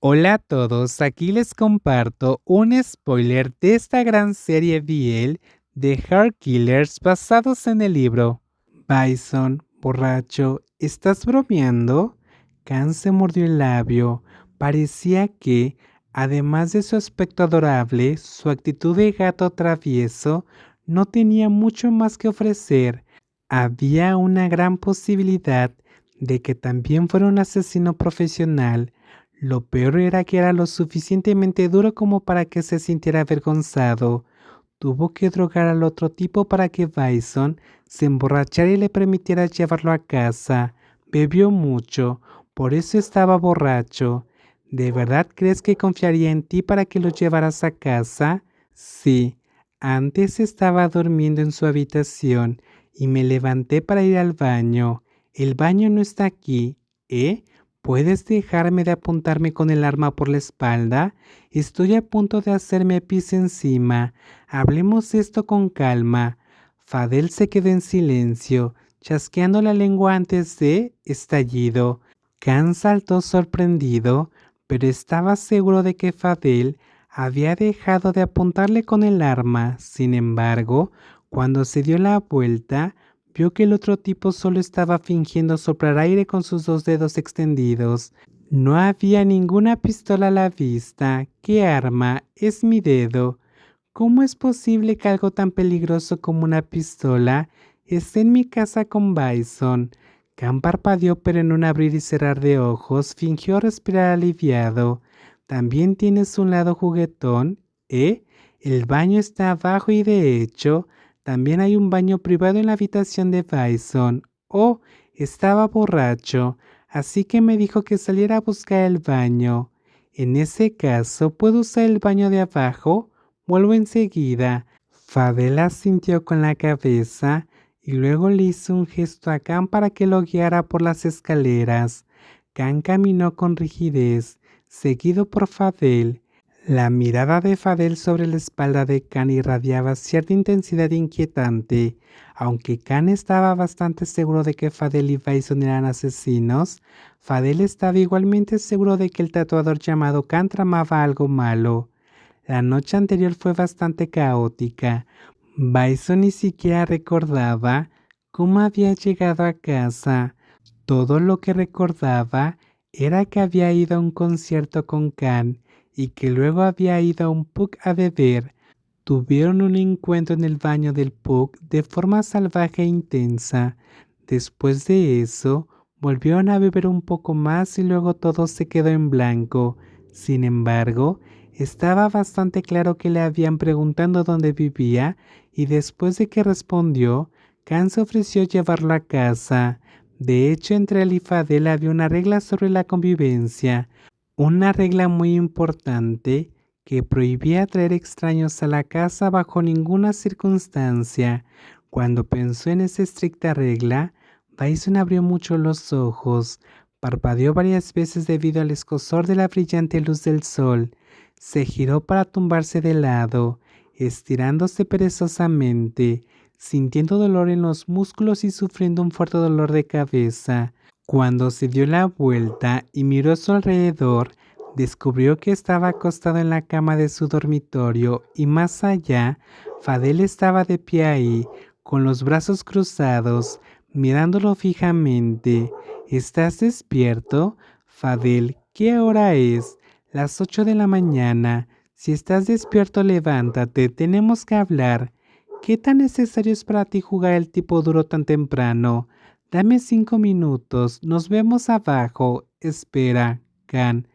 Hola a todos, aquí les comparto un spoiler de esta gran serie BL de Heart Killers basados en el libro. Bison, borracho, ¿estás bromeando? Khan se mordió el labio. Parecía que, además de su aspecto adorable, su actitud de gato travieso no tenía mucho más que ofrecer. Había una gran posibilidad de que también fuera un asesino profesional. Lo peor era que era lo suficientemente duro como para que se sintiera avergonzado. Tuvo que drogar al otro tipo para que Bison se emborrachara y le permitiera llevarlo a casa. Bebió mucho, por eso estaba borracho. ¿De verdad crees que confiaría en ti para que lo llevaras a casa? Sí, antes estaba durmiendo en su habitación y me levanté para ir al baño. El baño no está aquí, ¿eh? ¿Puedes dejarme de apuntarme con el arma por la espalda? Estoy a punto de hacerme pis encima. Hablemos esto con calma. Fadel se quedó en silencio, chasqueando la lengua antes de estallido. Khan saltó sorprendido, pero estaba seguro de que Fadel había dejado de apuntarle con el arma. Sin embargo, cuando se dio la vuelta, vio que el otro tipo solo estaba fingiendo soplar aire con sus dos dedos extendidos. No había ninguna pistola a la vista. ¿Qué arma? Es mi dedo. ¿Cómo es posible que algo tan peligroso como una pistola esté en mi casa con Bison? Khan parpadeó, pero en un abrir y cerrar de ojos fingió respirar aliviado. ¿También tienes un lado juguetón? ¿Eh? El baño está abajo y de hecho, también hay un baño privado en la habitación de Bison. Oh, estaba borracho, así que me dijo que saliera a buscar el baño. En ese caso, ¿puedo usar el baño de abajo? Vuelvo enseguida. Fadela sintió con la cabeza y luego le hizo un gesto a Khan para que lo guiara por las escaleras. Khan caminó con rigidez, seguido por Fadel. La mirada de Fadel sobre la espalda de Khan irradiaba cierta intensidad inquietante. Aunque Khan estaba bastante seguro de que Fadel y Bison eran asesinos, Fadel estaba igualmente seguro de que el tatuador llamado Khan tramaba algo malo. La noche anterior fue bastante caótica. Bison ni siquiera recordaba cómo había llegado a casa. Todo lo que recordaba era que había ido a un concierto con Khan y que luego había ido a un pub a beber. Tuvieron un encuentro en el baño del pub de forma salvaje e intensa. Después de eso, volvieron a beber un poco más y luego todo se quedó en blanco. Sin embargo, estaba bastante claro que le habían preguntado dónde vivía y después de que respondió, Khan se ofreció llevarlo a casa. De hecho, entre él y Fadel había una regla sobre la convivencia, una regla muy importante que prohibía traer extraños a la casa bajo ninguna circunstancia. Cuando pensó en esa estricta regla, Bison abrió mucho los ojos, parpadeó varias veces debido al escozor de la brillante luz del sol, se giró para tumbarse de lado, estirándose perezosamente, sintiendo dolor en los músculos y sufriendo un fuerte dolor de cabeza. Cuando se dio la vuelta y miró a su alrededor, descubrió que estaba acostado en la cama de su dormitorio y más allá, Fadel estaba de pie ahí, con los brazos cruzados, mirándolo fijamente. ¿Estás despierto? Fadel, ¿qué hora es? Las 8 de la mañana. Si estás despierto, levántate, tenemos que hablar. ¿Qué tan necesario es para ti jugar el tipo duro tan temprano? Dame 5 minutos, nos vemos abajo. Espera, Khan.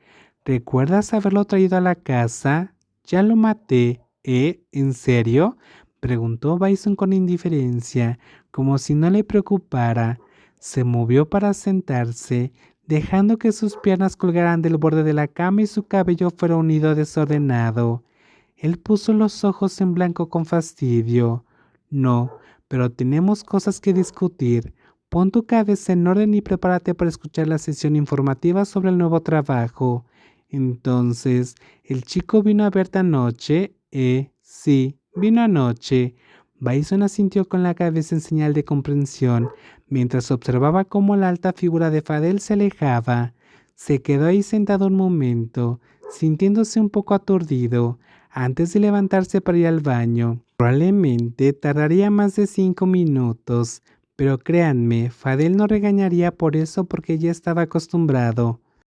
¿Recuerdas haberlo traído a la casa? Ya lo maté. ¿Eh? ¿En serio? Preguntó Bison con indiferencia, como si no le preocupara. Se movió para sentarse, dejando que sus piernas colgaran del borde de la cama y su cabello fuera unido desordenado. Él puso los ojos en blanco con fastidio. No, pero tenemos cosas que discutir. Pon tu cabeza en orden y prepárate para escuchar la sesión informativa sobre el nuevo trabajo. Entonces, ¿el chico vino a verte anoche? Sí, vino anoche. Bison asintió con la cabeza en señal de comprensión, mientras observaba cómo la alta figura de Fadel se alejaba. Se quedó ahí sentado un momento, sintiéndose un poco aturdido, antes de levantarse para ir al baño. Probablemente tardaría más de 5 minutos, pero créanme, Fadel no regañaría por eso porque ya estaba acostumbrado.